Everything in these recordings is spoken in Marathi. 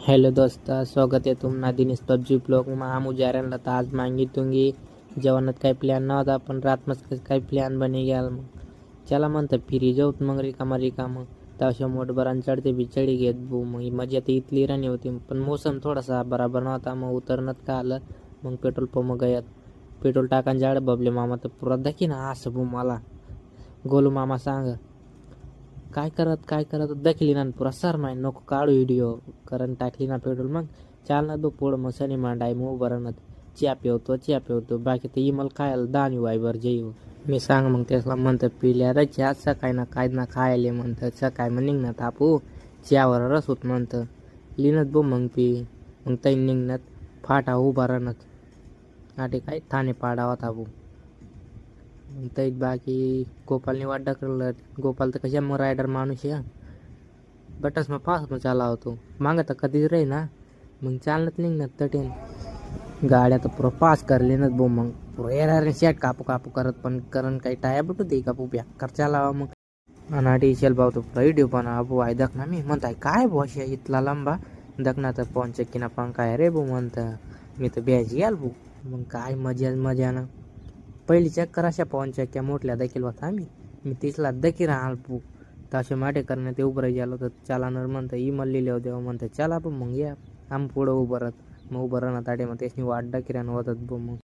हेलो दोस्ता, स्वागत आहे तुम्हाला दिनेश पबजी ब्लॉग मा हम उजाऱ्यांना तर आज मागितूंगी जेवणात काही प्लॅन नव्हता पण रात मस्त काही प्लॅन बनी गेला मग चला म्हणतं फिरी जाऊत मग रिकामा तशा मोठभरान चढते बी चढी घेत बू मग मजा तर इथली राणी होती पण मोसम थोडासा बराबर नव्हता मग उतरणत का आलं मग पेट्रोल पंप गयात पेट्रोल टाकान जाड बबले मामा तर पुरा दाखी ना असं बू मला गोलू मामा सांग काय करत दाखली ना पुरा सर माय नको काढू व्हिडिओ कारण टाकली ना पेट्रोल मग चाल ना दो पोड मग सनी मांडाय मग बरणत च्या पेवतो बाकी तर इमल खायला दानी वायबर जेव मी सांग मग त्याला म्हणतं पिल्या रे चहा सकाळी ना खायले म्हणतं सकाळी मग निघणार आपू चहावर रस होत म्हणतं लिनत बो मग पी मग तै निघण्यात फाटा उभा राहणत आटे काय ठाणे पाडा होता भाऊ तर बाकी गोपालने वाट ढकललं गोपाल तर कशा मग रायडर माणूस आहे बटस मग फास्ट मग चाला होतो मागं तर कधीच रे ना मग चालत निघणार तटेन गाड्या तर पुरं पास करले ना बो मग पुरं येणार शेट कापू करत पण करण काही टाया बटू दे कापू बेकार चालावा मग अनाटी शेल भाऊ तो व्हिडिओ पण अबो आहे दख ना मी म्हणताय काय बॉश इथला लांबा दखना तर फोन चक्कीना पंखा आहे रे बो म्हणतं मी तर ब्याजी याल बो मग काय मजा ना पहिली चक्कर अशा पवन चक्क्या मोठल्या देखील होता मी तिसला देखील राहाल पू तसे माटे करणे ते उभं गेलो तर चालानर म्हणतं ई मल्ली देव म्हणतं चला पण मग या आम पुढं उभं राहत मग उभं राहणार ताटे मग त्याची वाट किराण होतात बो मग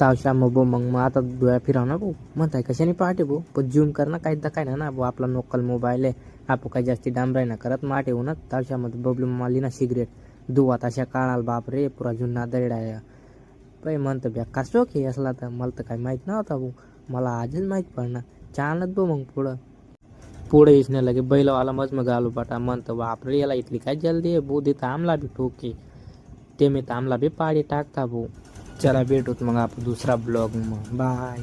तावशा मग आता डोळ्या फिराव ना भाऊ म्हणताय कशाने पहाटे भाऊ पण जूम करणं काही दखाय ना भाऊ आपला लोकल मोबाईल आहे आपण काही जास्ती डांबराय ना करत माटे होऊन तावशामध्ये बबलू माली ना सिगरेट दुवा तशा काळाल बाप रे पुरा जुना दरडाया पै म्हणतं ब्या कसो की असला तर मला तर काही माहीत नव्हता भाऊ मला आजच माहीत पडणार चालत बो मग पुढं इसने लगे बैलवाला मग आलू पाटा म्हणतं बापरे याला इथली काय जल्दी आहे भाऊ देता आमला बी ठोके ते मी तर आमला बी पाडी टाकता भाऊ चला भेटूत मग आपण दुसरा ब्लॉग मग बाय.